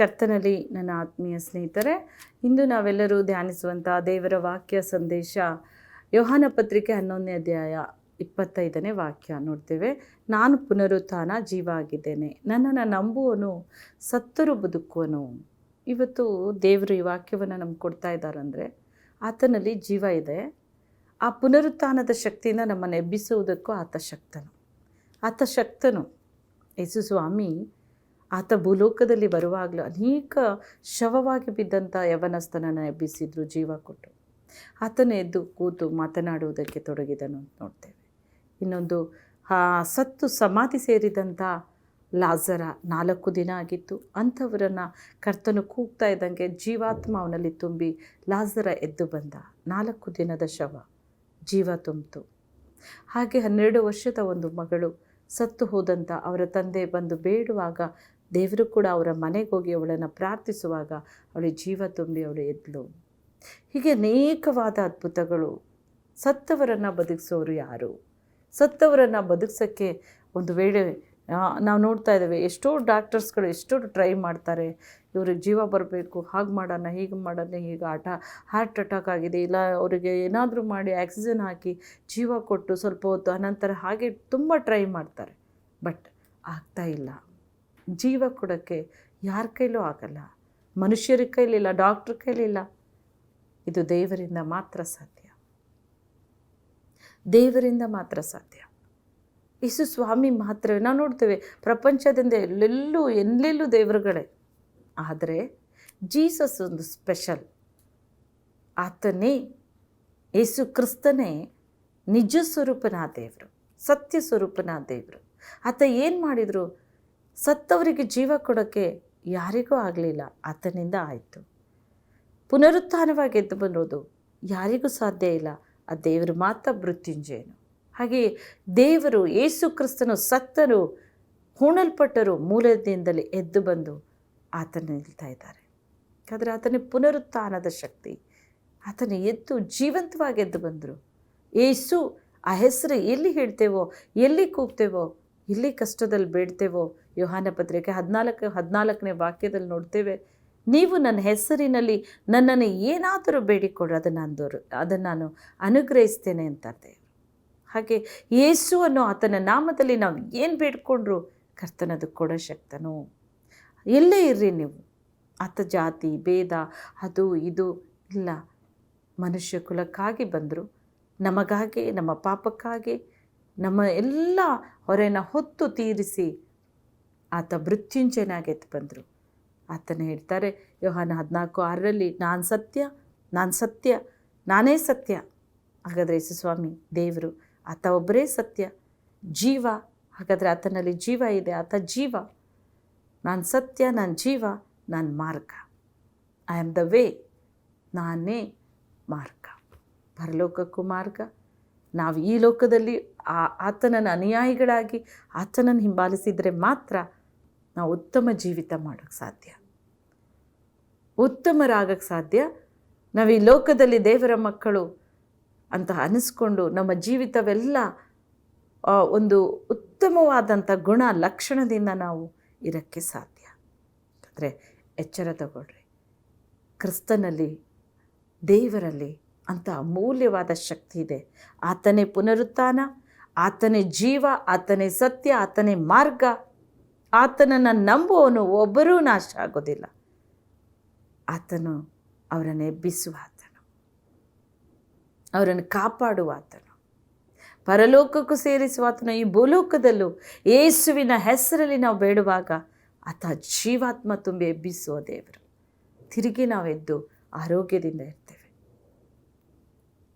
ಕರ್ತನಲ್ಲಿ ನನ್ನ ಆತ್ಮೀಯ ಸ್ನೇಹಿತರೆ, ಇಂದು ನಾವೆಲ್ಲರೂ ಧ್ಯಾನಿಸುವಂಥ ದೇವರ ವಾಕ್ಯ ಸಂದೇಶ ಯೋಹಾನ ಪತ್ರಿಕೆ 11ನೇ ಅಧ್ಯಾಯ 25ನೇ ವಾಕ್ಯ ನೋಡ್ತೇವೆ. ನಾನು ಪುನರುತ್ಥಾನ ಜೀವ ಆಗಿದ್ದೇನೆ, ನನ್ನನ್ನು ನಂಬುವನು ಸತ್ತರೂ ಬದುಕುವನು. ಇವತ್ತು ದೇವರು ಈ ವಾಕ್ಯವನ್ನು ನಮ್ಗೆ ಕೊಡ್ತಾ ಇದ್ದಾರಂದರೆ ಆತನಲ್ಲಿ ಜೀವ ಇದೆ. ಆ ಪುನರುತ್ಥಾನದ ಶಕ್ತಿಯಿಂದ ನಮ್ಮನ್ನು ಎಬ್ಬಿಸುವುದಕ್ಕೂ ಆತ ಶಕ್ತನು. ಯೇಸು ಸ್ವಾಮಿ ಆತ ಭೂಲೋಕದಲ್ಲಿ ಬರುವಾಗಲೂ ಅನೇಕ ಶವವಾಗಿ ಬಿದ್ದಂಥ ಯವನಸ್ಥನನ್ನು ಎಬ್ಬಿಸಿದ್ರು, ಜೀವ ಕೊಟ್ಟು. ಆತನ ಎದ್ದು ಕೂತು ಮಾತನಾಡುವುದಕ್ಕೆ ತೊಡಗಿದನು ಅಂತ ನೋಡ್ತೇವೆ. ಇನ್ನೊಂದು ಸತ್ತು ಸಮಾಧಿ ಸೇರಿದಂಥ ಲಾಜರ 4 ದಿನ ಆಗಿತ್ತು. ಅಂಥವರನ್ನು ಕರ್ತನು ಕೂಗ್ತಾ ಇದ್ದಂಗೆ ಜೀವಾತ್ಮ ಅವನಲ್ಲಿ ತುಂಬಿ ಲಾಜರ ಎದ್ದು ಬಂದ. 4 ದಿನದ ಶವ ಜೀವ ತುಂಬಿತು. ಹಾಗೆ 12 ವರ್ಷದ ಒಂದು ಮಗಳು ಸತ್ತು ಹೋದಂಥ ಅವರ ತಂದೆ ಬಂದು ಬೇಡುವಾಗ ದೇವರು ಕೂಡ ಅವರ ಮನೆಗೆ ಹೋಗಿ ಅವಳನ್ನು ಪ್ರಾರ್ಥಿಸುವಾಗ ಅವಳಿಗೆ ಜೀವ ತುಂಬಿ ಅವಳು ಎದ್ಲು. ಹೀಗೆ ಅನೇಕವಾದ ಅದ್ಭುತಗಳು. ಸತ್ತವರನ್ನು ಬದುಕಿಸೋರು ಯಾರು? ಸತ್ತವರನ್ನು ಬದುಕಿಸೋಕ್ಕೆ ಒಂದು ವೇಳೆ ನಾವು ನೋಡ್ತಾ ಇದ್ದೇವೆ, ಎಷ್ಟೋ ಡಾಕ್ಟರ್ಸ್ಗಳು ಎಷ್ಟೋ ಟ್ರೈ ಮಾಡ್ತಾರೆ, ಇವ್ರಿಗೆ ಜೀವ ಬರಬೇಕು, ಹಾಗೆ ಮಾಡೋಣ, ಹೀಗೆ ಮಾಡೋಣ, ಹೀಗೆ ಹಾರ್ಟ್ ಅಟ್ಯಾಕ್ ಆಗಿದೆ, ಇಲ್ಲ ಅವರಿಗೆ ಏನಾದರೂ ಮಾಡಿ ಆಕ್ಸಿಜನ್ ಹಾಕಿ ಜೀವ ಕೊಟ್ಟು ಸ್ವಲ್ಪ ಹೊತ್ತು ಅನಂತರ ಹಾಗೆ ತುಂಬ ಟ್ರೈ ಮಾಡ್ತಾರೆ. ಬಟ್ ಆಗ್ತಾ ಇಲ್ಲ. ಜೀವ ಕೊಡೋಕ್ಕೆ ಯಾರ ಕೈಲೂ ಆಗಲ್ಲ, ಮನುಷ್ಯರ ಕೈಲಿಲ್ಲ, ಡಾಕ್ಟ್ರ್ ಕೈಲಿಲ್ಲ. ಇದು ದೇವರಿಂದ ಮಾತ್ರ ಸಾಧ್ಯ, ದೇವರಿಂದ ಮಾತ್ರ ಸಾಧ್ಯ. ಯೇಸು ಸ್ವಾಮಿ ಮಾತ್ರವೇ. ನಾವು ನೋಡ್ತೇವೆ ಪ್ರಪಂಚದಿಂದ ಎಲ್ಲೆಲ್ಲೂ ದೇವರುಗಳೇ, ಆದರೆ ಜೀಸಸ್ ಒಂದು ಸ್ಪೆಷಲ್. ಆತನೇ, ಯೇಸು ಕ್ರಿಸ್ತನೇ ನಿಜ ಸ್ವರೂಪನ ದೇವರು, ಸತ್ಯ ಸ್ವರೂಪನ ದೇವರು. ಆತ ಏನು ಮಾಡಿದರು? ಸತ್ತವರಿಗೆ ಜೀವ ಕೊಡೋಕ್ಕೆ ಯಾರಿಗೂ ಆಗಲಿಲ್ಲ, ಆತನಿಂದ ಆಯಿತು. ಪುನರುತ್ಥಾನವಾಗಿ ಎದ್ದು ಬರೋದು ಯಾರಿಗೂ ಸಾಧ್ಯ ಇಲ್ಲ, ಆ ದೇವರು ಮಾತ್ರ ಮೃತ್ಯುಂಜಯನು. ಹಾಗೆಯೇ ದೇವರು ಯೇಸು ಕ್ರಿಸ್ತನು ಸತ್ತರು, ಹೂಣಲ್ಪಟ್ಟರು, ಮೂಲದಿಂದಲೇ ಎದ್ದು ಬಂದು ಆತನ ನಿಲ್ತಾ ಇದ್ದಾರೆ. ಯಾಕಂದರೆ ಆತನ ಪುನರುತ್ಥಾನದ ಶಕ್ತಿ, ಆತನ ಎದ್ದು ಜೀವಂತವಾಗಿ ಎದ್ದು ಬಂದರು. ಯೇಸು ಆ ಹೆಸರು ಎಲ್ಲಿ ಹೇಳ್ತೇವೋ, ಎಲ್ಲಿ ಕೂಗ್ತೇವೋ, ಎಲ್ಲಿ ಕಷ್ಟದಲ್ಲಿ ಬೇಡ್ತೇವೋ, ಯೋಹಾನ ಪತ್ರಿಕೆ 14ನೇ ವಾಕ್ಯದಲ್ಲಿ ನೋಡ್ತೇವೆ, ನೀವು ನನ್ನ ಹೆಸರಿನಲ್ಲಿ ನನ್ನನ್ನು ಏನಾದರೂ ಬೇಡಿಕೊಡ್ರಿ, ಅದನ್ನು ನಾನು ಅನುಗ್ರಹಿಸ್ತೇನೆ ಅಂತಾರೆ. ಹಾಗೆ ಯೇಸು ಅನ್ನೋ ಆತನ ನಾಮದಲ್ಲಿ ನಾವು ಏನು ಬೇಡ್ಕೊಂಡ್ರು ಕರ್ತನದು ಕೊಡೋ ಶಕ್ತನು. ಎಲ್ಲೇ ಇರ್ರಿ ನೀವು, ಆತ ಜಾತಿ ಭೇದ ಅದು ಇದು ಇಲ್ಲ. ಮನುಷ್ಯ ಕುಲಕ್ಕಾಗಿ ಬಂದರು, ನಮಗಾಗಿ, ನಮ್ಮ ಪಾಪಕ್ಕಾಗಿ, ನಮ್ಮ ಎಲ್ಲ ಹೊರೆನ ಹೊತ್ತು ತೀರಿಸಿ ಆತ ಮೃತ್ಯುಂಜಯನಾಗಿ ಎದ್ದು ಬಂದರು. ಆತನೇ ಹೇಳ್ತಾರೆ ಯೋಹಾನ 14:6 ನಾನು ಸತ್ಯ, ನಾನೇ ಸತ್ಯ. ಹಾಗಾದರೆ ಯೇಸು ಸ್ವಾಮಿ ದೇವರು, ಆತ ಒಬ್ಬರೇ ಸತ್ಯ, ಜೀವ. ಹಾಗಾದರೆ ಆತನಲ್ಲಿ ಜೀವ ಇದೆ, ಆತ ಜೀವ. ನಾನು ಸತ್ಯ, ನಾನು ಜೀವ, ನಾನು ಮಾರ್ಗ. ಐ ಆಮ್ ದ ವೇ, ನಾನೇ ಮಾರ್ಗ, ಪರಲೋಕಕ್ಕೂ ಮಾರ್ಗ. ನಾವು ಈ ಲೋಕದಲ್ಲಿ ಆತನನ್ನು ಅನುಯಾಯಿಗಳಾಗಿ ಆತನನ್ನು ಹಿಂಬಾಲಿಸಿದರೆ ಮಾತ್ರ ನಾವು ಉತ್ತಮ ಜೀವಿತ ಮಾಡೋಕ್ಕೆ ಸಾಧ್ಯ, ಉತ್ತಮರಾಗಕ್ಕೆ ಸಾಧ್ಯ. ನಾವು ಈ ಲೋಕದಲ್ಲಿ ದೇವರ ಮಕ್ಕಳು ಅಂತ ಅನಿಸ್ಕೊಂಡು ನಮ್ಮ ಜೀವಿತವೆಲ್ಲ ಒಂದು ಉತ್ತಮವಾದಂಥ ಗುಣ ಲಕ್ಷಣದಿಂದ ನಾವು ಇರೋಕ್ಕೆ ಸಾಧ್ಯ. ಅಂದರೆ ಎಚ್ಚರ ತಗೊಳ್ರಿ, ಕ್ರಿಸ್ತನಲ್ಲಿ, ದೇವರಲ್ಲಿ ಅಂತ ಅಮೂಲ್ಯವಾದ ಶಕ್ತಿ ಇದೆ. ಆತನೇ ಪುನರುತ್ಥಾನ, ಆತನೇ ಜೀವ, ಆತನೇ ಸತ್ಯ, ಆತನೇ ಮಾರ್ಗ. ಆತನನ್ನು ನಂಬುವವನು ಒಬ್ಬರೂ ನಾಶ ಆಗೋದಿಲ್ಲ. ಆತನು ಅವರನ್ನು ಎಬ್ಬಿಸುವ ಆತನು, ಅವರನ್ನು ಕಾಪಾಡುವ ಆತನು, ಪರಲೋಕಕ್ಕೂ ಸೇರಿಸುವ ಆತನು. ಈ ಭೂಲೋಕದಲ್ಲೂ ಯೇಸುವಿನ ಹೆಸರಲ್ಲಿ ನಾವು ಬೇಡುವಾಗ ಆತ ಜೀವಾತ್ಮ ತುಂಬಿ ಎಬ್ಬಿಸುವ ದೇವರು. ತಿರುಗಿ ನಾವೆದ್ದು ಆರೋಗ್ಯದಿಂದ ಇರ್ತೇವೆ.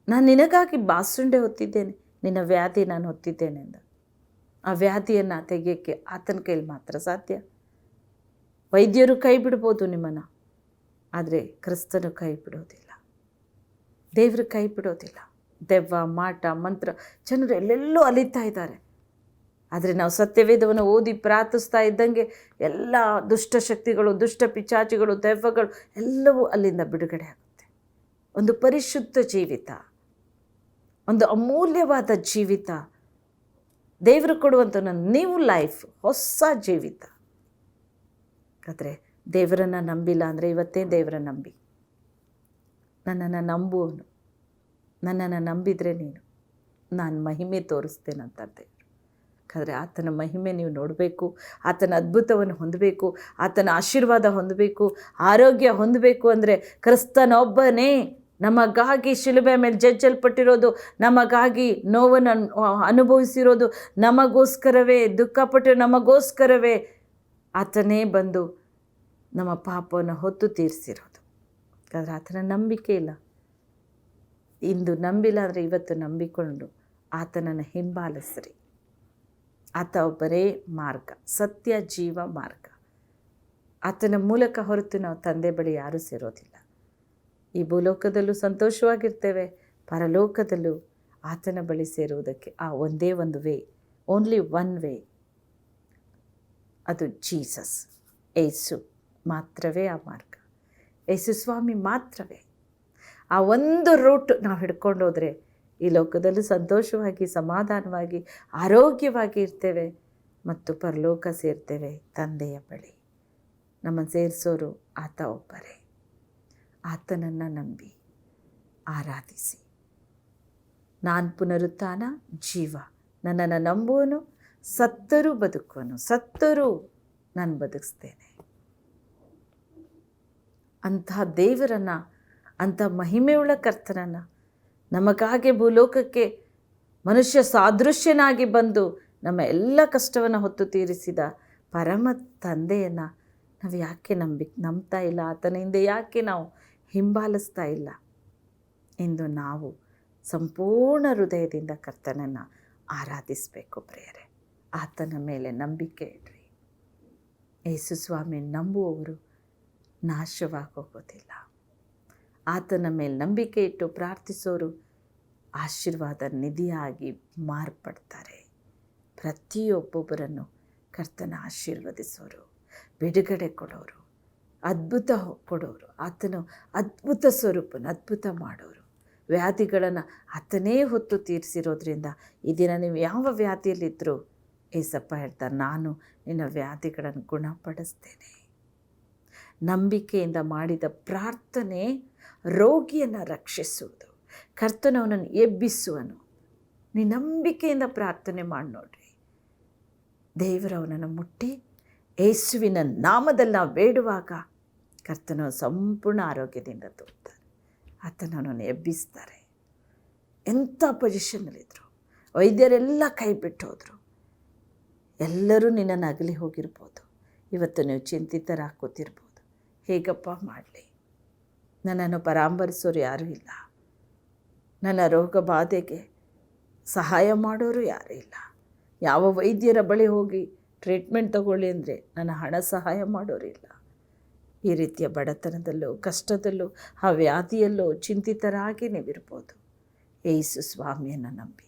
ನಾನು ನಿನಗಾಗಿ ಬಾಸುಂಡೆ ಹೊತ್ತಿದ್ದೇನೆ, ನಿನ್ನ ವ್ಯಾಧಿ ನಾನು ಹೊತ್ತಿದ್ದೇನೆ ಅಂದ. ಆ ವ್ಯಾಧಿಯನ್ನು ತೆಗೆಯೋಕ್ಕೆ ಆತನ ಕೈಲಿ ಮಾತ್ರ ಸಾಧ್ಯ. ವೈದ್ಯರು ಕೈ ಬಿಡ್ಬೋದು ನಿಮ್ಮನ್ನು, ಆದರೆ ಕ್ರಿಸ್ತನು ಕೈ ಬಿಡೋದಿಲ್ಲ, ದೇವರು ಕೈ ಬಿಡೋದಿಲ್ಲ. ದೆವ್ವ, ಮಾಟ, ಮಂತ್ರ, ಜನರು ಎಲ್ಲೆಲ್ಲೂ ಅಲಿತಾ ಇದ್ದಾರೆ. ಆದರೆ ನಾವು ಸತ್ಯವೇದವನ್ನು ಓದಿ ಪ್ರಾರ್ಥಿಸ್ತಾ ಇದ್ದಂಗೆ ಎಲ್ಲ ದುಷ್ಟಶಕ್ತಿಗಳು, ದುಷ್ಟ ಪಿಚಾಚಿಗಳು, ದೆವ್ವಗಳು ಎಲ್ಲವೂ ಅಲ್ಲಿಂದ ಬಿಡುಗಡೆ ಆಗುತ್ತೆ. ಒಂದು ಪರಿಶುದ್ಧ ಜೀವಿತ, ಒಂದು ಅಮೂಲ್ಯವಾದ ಜೀವಿತ ದೇವರು ಕೊಡುವಂಥ ನೀವು ಲೈಫ್, ಹೊಸ ಜೀವಿತ. ಆದರೆ ದೇವರನ್ನು ನಂಬಿಲ್ಲ ಅಂದರೆ ಇವತ್ತೇ ದೇವರ ನಂಬಿ. ನನ್ನನ್ನು ನಂಬುವನು, ನನ್ನನ್ನು ನಂಬಿದರೆ ನೀನು ನಾನು ಮಹಿಮೆ ತೋರಿಸ್ತೇನಂತ ದೇವರು. ಯಾಕಂದರೆ ಆತನ ಮಹಿಮೆ ನೀವು ನೋಡಬೇಕು, ಆತನ ಅದ್ಭುತವನ್ನು ಹೊಂದಬೇಕು, ಆತನ ಆಶೀರ್ವಾದ ಹೊಂದಬೇಕು, ಆರೋಗ್ಯ ಹೊಂದಬೇಕು ಅಂದರೆ ಕ್ರಿಸ್ತನೊಬ್ಬನೇ ನಮಗಾಗಿ ಶಿಲುಬೆ ಮೇಲೆ ಜಜ್ಜಲ್ಪಟ್ಟಿರೋದು, ನಮಗಾಗಿ ನೋವನ್ನು ಅನುಭವಿಸಿರೋದು ನಮಗೋಸ್ಕರವೇ, ದುಃಖಪಟ್ಟು ನಮಗೋಸ್ಕರವೇ ಆತನೇ ಬಂದು ನಮ್ಮ ಪಾಪವನ್ನು ಹೊತ್ತು ತೀರಿಸಿರೋದು. ಯಾಕಂದರೆ ಆತನ ನಂಬಿಕೆ ಇಲ್ಲ. ಇಂದು ನಂಬಿಲ್ಲ ಅಂದರೆ ಇವತ್ತು ನಂಬಿಕೊಂಡು ಆತನನ್ನು ಹಿಂಬಾಲಿಸ್ರಿ. ಆತ ಒಬ್ಬರೇ ಮಾರ್ಗ, ಸತ್ಯ, ಜೀವ ಮಾರ್ಗ. ಆತನ ಮೂಲಕ ಹೊರತು ನಾವು ತಂದೆ ಬಳಿ ಯಾರೂ ಸೇರೋದಿಲ್ಲ. ಈ ಭೂಲೋಕದಲ್ಲೂ ಸಂತೋಷವಾಗಿರ್ತೇವೆ, ಪರಲೋಕದಲ್ಲೂ ಆತನ ಬಳಿ ಸೇರುವುದಕ್ಕೆ ಆ ಒಂದೇ ಒಂದು ವೇ, ಓನ್ಲಿ ಒನ್ ವೇ, ಅದು ಜೀಸಸ್, ಏಸು ಮಾತ್ರವೇ ಆ ಮಾರ್ಗ. ಯೇಸು ಸ್ವಾಮಿ ಮಾತ್ರವೇ. ಆ ಒಂದು ರೂಟ್ ನಾವು ಹಿಡ್ಕೊಂಡು ಹೋದರೆ ಈ ಲೋಕದಲ್ಲೂ ಸಂತೋಷವಾಗಿ, ಸಮಾಧಾನವಾಗಿ, ಆರೋಗ್ಯವಾಗಿ ಇರ್ತೇವೆ ಮತ್ತು ಪರಲೋಕ ಸೇರ್ತೇವೆ ತಂದೆಯ ಬಳಿ. ನಮ್ಮನ್ನು ಸೇರಿಸೋರು ಆತ ಒಬ್ಬರೇ. ಆತನನ್ನು ನಂಬಿ ಆರಾಧಿಸಿ. ನಾನು ಪುನರುತ್ಥಾನ, ಜೀವ, ನನ್ನನ್ನು ನಂಬುವನು ಸತ್ತರೂ ಬದುಕುವನು, ಸತ್ತರೂ ನಾನು ಬದುಕಿಸ್ತೇನೆ. ಅಂತಹ ದೇವರನ್ನು, ಅಂಥ ಮಹಿಮೆಯುಳ್ಳ ಕರ್ತನನ್ನು, ನಮಗಾಗಿ ಭೂಲೋಕಕ್ಕೆ ಮನುಷ್ಯ ಸಾದೃಶ್ಯನಾಗಿ ಬಂದು ನಮ್ಮ ಎಲ್ಲ ಕಷ್ಟವನ್ನು ಹೊತ್ತು ತೀರಿಸಿದ ಪರಮ ತಂದೆಯನ್ನು ನಾವು ಯಾಕೆ ನಂಬ್ತಾ ಇಲ್ಲ? ಆತನ ಹಿಂದೆ ಯಾಕೆ ನಾವು ಹಿಂಬಾಲಿಸ್ತಾ ಇಲ್ಲ? ಎಂದು ನಾವು ಸಂಪೂರ್ಣ ಹೃದಯದಿಂದ ಕರ್ತನನ್ನು ಆರಾಧಿಸಬೇಕು ಪ್ರಿಯರೇ. ಆತನ ಮೇಲೆ ನಂಬಿಕೆ ಇಡ್ರಿ. ಯೇಸು ಸ್ವಾಮಿ ನಂಬುವವರು ನಾಶವಾಗೋಗೋದಿಲ್ಲ. ಆತನ ಮೇಲೆ ನಂಬಿಕೆ ಇಟ್ಟು ಪ್ರಾರ್ಥಿಸೋರು ಆಶೀರ್ವಾದ ನಿಧಿಯಾಗಿ ಮಾರ್ಪಡ್ತಾರೆ. ಪ್ರತಿಯೊಬ್ಬೊಬ್ಬರನ್ನು ಕರ್ತನ ಆಶೀರ್ವದಿಸೋರು, ಬಿಡುಗಡೆ ಕೊಡೋರು, ಅದ್ಭುತ ಕೊಡೋರು, ಆತನು ಅದ್ಭುತ ಸ್ವರೂಪನ ಅದ್ಭುತ ಮಾಡೋರು. ವ್ಯಾಧಿಗಳನ್ನು ಆತನೇ ಹೊತ್ತು ತೀರಿಸಿರೋದ್ರಿಂದ ಈ ದಿನ ನೀವು ಯಾವ ವ್ಯಾಧಿಯಲ್ಲಿದ್ದರೂ ಏಸಪ್ಪ ಹೇಳ್ತಾರೆ, ನಾನು ನಿನ್ನ ವ್ಯಾಧಿಗಳನ್ನು ಗುಣಪಡಿಸ್ತೇನೆ. ನಂಬಿಕೆಯಿಂದ ಮಾಡಿದ ಪ್ರಾರ್ಥನೆ ರೋಗಿಯನ್ನು ರಕ್ಷಿಸುವುದು, ಕರ್ತನು ಅವನನ್ನು ಎಬ್ಬಿಸುವನು. ನೀ ನಂಬಿಕೆಯಿಂದ ಪ್ರಾರ್ಥನೆ ಮಾಡಿ ನೋಡ್ರಿ, ದೇವರು ಅವನನ್ನು ಮುಟ್ಟಿ ಯೇಸುವಿನ ನಾಮದಲ್ಲಿ ನಾವು ಬೇಡುವಾಗ ಕರ್ತನು ಸಂಪೂರ್ಣ ಆರೋಗ್ಯದಿಂದ ತೋರ್ತಾರೆ. ಆತನವನನ್ನು ಎಬ್ಬಿಸ್ತಾರೆ. ಎಂಥ ಪೊಸಿಷನ್ನಲ್ಲಿದ್ದರು, ವೈದ್ಯರೆಲ್ಲ ಕೈ ಬಿಟ್ಟು ಹೋದರು, ಎಲ್ಲರೂ ನಿನ್ನನ್ನು ಅಗಲಿ ಹೋಗಿರ್ಬೋದು. ಇವತ್ತು ನೀವು ಚಿಂತಿತರಾಗಿ ಕೂತಿರ್ಬೋದು. ಹೇಗಪ್ಪ ಮಾಡಲಿ? ನನ್ನನ್ನು ಪರಾಮರಿಸೋರು ಯಾರೂ ಇಲ್ಲ, ನನ್ನ ರೋಗ ಬಾಧೆಗೆ ಸಹಾಯ ಮಾಡೋರು ಯಾರೂ ಇಲ್ಲ. ಯಾವ ವೈದ್ಯರ ಬಳಿ ಹೋಗಿ ಟ್ರೀಟ್ಮೆಂಟ್ ತಗೊಳ್ಳಿ ಅಂದರೆ ನನ್ನ ಹಣ ಸಹಾಯ ಮಾಡೋರು ಇಲ್ಲ. ಈ ರೀತಿಯ ಬಡತನದಲ್ಲೂ ಕಷ್ಟದಲ್ಲೂ ಆ ವ್ಯಾಧಿಯಲ್ಲೂ ಚಿಂತಿತರಾಗಿ ನೀವಿರ್ಬೋದು. ಯೇಸು ಸ್ವಾಮಿಯನ್ನು ನಂಬಿ.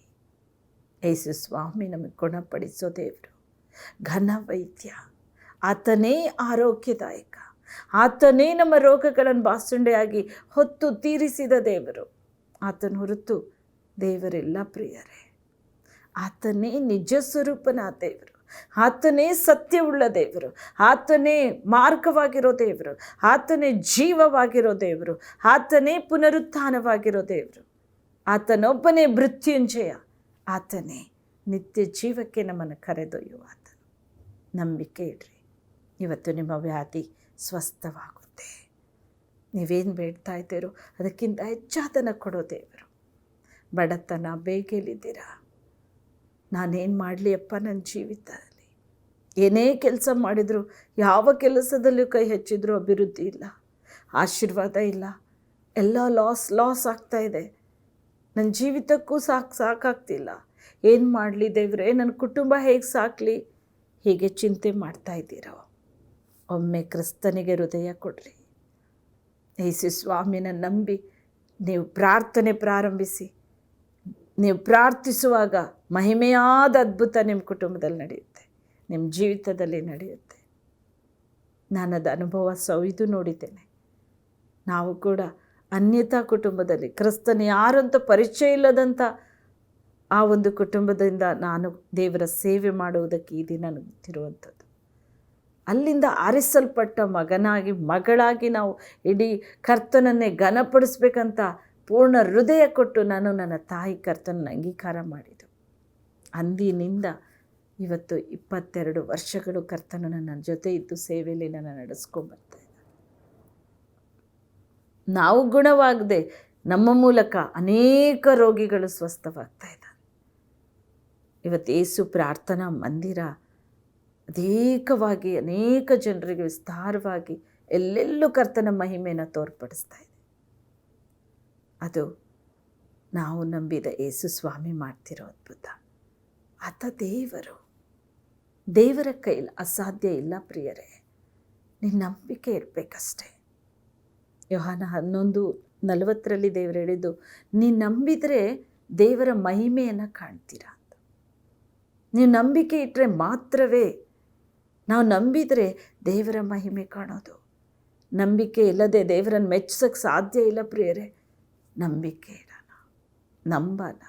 ಯೇಸು ಸ್ವಾಮಿ ನಮಗೆ ಗುಣಪಡಿಸೋ ದೇವರು, ಘನ ವೈದ್ಯ. ಆತನೇ ಆರೋಗ್ಯದಾಯಕ, ಆತನೇ ನಮ್ಮ ರೋಗಗಳನ್ನು ಬಾಸುಂಡೆಯಾಗಿ ಹೊತ್ತು ತೀರಿಸಿದ ದೇವರು. ಆತನ ಹೊರತು ದೇವರೆಲ್ಲ ಪ್ರಿಯರೇ. ಆತನೇ ನಿಜ ಸ್ವರೂಪನ ದೇವರು, ಆತನೇ ಸತ್ಯವುಳ್ಳ ದೇವರು, ಆತನೇ ಮಾರ್ಗವಾಗಿರೋ ದೇವರು, ಆತನೇ ಜೀವವಾಗಿರೋ ದೇವರು, ಆತನೇ ಪುನರುತ್ಥಾನವಾಗಿರೋ ದೇವರು, ಆತನೊಬ್ಬನೇ ಮೃತ್ಯುಂಜಯ, ಆತನೇ ನಿತ್ಯ ಜೀವಕ್ಕೆ ನಮ್ಮನ್ನು ಕರೆದೊಯ್ಯುವ ಆತನು. ನಂಬಿಕೆ ಇಡ್ರಿ. ಇವತ್ತು ನಿಮ್ಮ ವ್ಯಾಧಿ ಸ್ವಸ್ಥವಾಗುತ್ತೆ. ನೀವೇನು ಬೇಡ್ತಾ ಇದ್ದೀರೋ ಅದಕ್ಕಿಂತ ಹೆಚ್ಚಾದನ್ನು ಕೊಡೋ ದೇವರು. ಬಡತನ ಬೇಗೆಲಿದ್ದೀರಾ, ನಾನೇನು ಮಾಡಲಿ ಅಪ್ಪ ನನ್ನ ಜೀವಿತದಲ್ಲಿ? ಏನೇ ಕೆಲಸ ಮಾಡಿದರೂ, ಯಾವ ಕೆಲಸದಲ್ಲೂ ಕೈ ಹೆಚ್ಚಿದ್ರೂ ಅಭಿವೃದ್ಧಿ ಇಲ್ಲ, ಆಶೀರ್ವಾದ ಇಲ್ಲ, ಎಲ್ಲ ಲಾಸ್ ಆಗ್ತಾಯಿದೆ, ನನ್ನ ಜೀವಿತಕ್ಕೂ ಸಾಕಾಗ್ತಿಲ್ಲ, ಏನು ಮಾಡಲಿ ದೇವರೇ, ನನ್ನ ಕುಟುಂಬ ಹೇಗೆ ಸಾಕಲಿ? ಹೀಗೆ ಚಿಂತೆ ಮಾಡ್ತಾ ಇದ್ದೀರೋ, ಒಮ್ಮೆ ಕ್ರಿಸ್ತನಿಗೆ ಹೃದಯ ಕೊಡ್ರಿ. ಯೇಸು ಸ್ವಾಮಿನ ನಂಬಿ ನೀವು ಪ್ರಾರ್ಥನೆ ಪ್ರಾರಂಭಿಸಿ. ನೀವು ಪ್ರಾರ್ಥಿಸುವಾಗ ಮಹಿಮೆಯಾದ ಅದ್ಭುತ ನಿಮ್ಮ ಕುಟುಂಬದಲ್ಲಿ ನಡೆಯುತ್ತೆ, ನಿಮ್ಮ ಜೀವಿತದಲ್ಲಿ ನಡೆಯುತ್ತೆ. ನಾನದು ಅನುಭವ ಸವಿದು ನೋಡಿದ್ದೇನೆ. ನಾವು ಕೂಡ ಅನ್ಯತಾ ಕುಟುಂಬದಲ್ಲಿ, ಕ್ರಿಸ್ತನ ಯಾರಂತ ಪರಿಚಯ ಇಲ್ಲದಂಥ ಆ ಒಂದು ಕುಟುಂಬದಿಂದ ನಾನು ದೇವರ ಸೇವೆ ಮಾಡುವುದಕ್ಕೆ ಈ ದಿನ ಗೊತ್ತಿರುವಂಥದ್ದು. ಅಲ್ಲಿಂದ ಆರಿಸಲ್ಪಟ್ಟ ಮಗನಾಗಿ ಮಗಳಾಗಿ ನಾವು ಇಡೀ ಕರ್ತನನ್ನೇ ಘನಪಡಿಸ್ಬೇಕಂತ ಪೂರ್ಣ ಹೃದಯ ಕೊಟ್ಟು ನಾನು ನನ್ನ ತಾಯಿ ಕರ್ತನನ್ನು ಅಂಗೀಕಾರ ಮಾಡಿದ್ದು. ಅಂದಿನಿಂದ ಇವತ್ತು 22 ವರ್ಷಗಳು ಕರ್ತನು ನನ್ನ ಜೊತೆ ಇದ್ದು ಸೇವೆಯಲ್ಲಿ ನನ್ನ ನಡೆಸ್ಕೊಂಡ್ಬರ್ತಾ ಇದ್ದ. ನಾವು ಗುಣವಾಗದೆ ನಮ್ಮ ಮೂಲಕ ಅನೇಕ ರೋಗಿಗಳು ಸ್ವಸ್ಥವಾಗ್ತಾ ಇದ್ದಾರೆ. ಇವತ್ತು ಯೇಸು ಪ್ರಾರ್ಥನಾ ಮಂದಿರ ಅಧಿಕವಾಗಿ ಅನೇಕ ಜನರಿಗೆ ವಿಸ್ತಾರವಾಗಿ ಎಲ್ಲೆಲ್ಲೂ ಕರ್ತನ ಮಹಿಮೆಯನ್ನು ತೋರ್ಪಡಿಸ್ತಾ ಇದೆ. ಅದು ನಾವು ನಂಬಿದ ಯೇಸು ಸ್ವಾಮಿ ಮಾಡ್ತಿರೋ ಅದ್ಭುತ. ಆತ ದೇವರ ಕೈಲಿ ಅಸಾಧ್ಯ ಇಲ್ಲ ಪ್ರಿಯರೇ. ನಿನ್ನ ನಂಬಿಕೆ ಇರಬೇಕಷ್ಟೇ. ಯೋಹಾನ 11:40 ದೇವರು ಹೇಳಿದ್ದು, ನೀನು ನಂಬಿದರೆ ದೇವರ ಮಹಿಮೆಯನ್ನು ಕಾಣ್ತೀರಾ ಅಂತ. ನೀವು ನಂಬಿಕೆ ಇಟ್ಟರೆ ಮಾತ್ರವೇ, ನಾವು ನಂಬಿದರೆ ದೇವರ ಮಹಿಮೆ ಕಾಣೋದು. ನಂಬಿಕೆ ಇಲ್ಲದೆ ದೇವರನ್ನು ಮೆಚ್ಚಿಸೋಕ್ಕೆ ಸಾಧ್ಯ ಇಲ್ಲ ಪ್ರಿಯರೇ. ನಂಬಿಕೆ ಇಡೋಣ, ನಂಬೋಣ,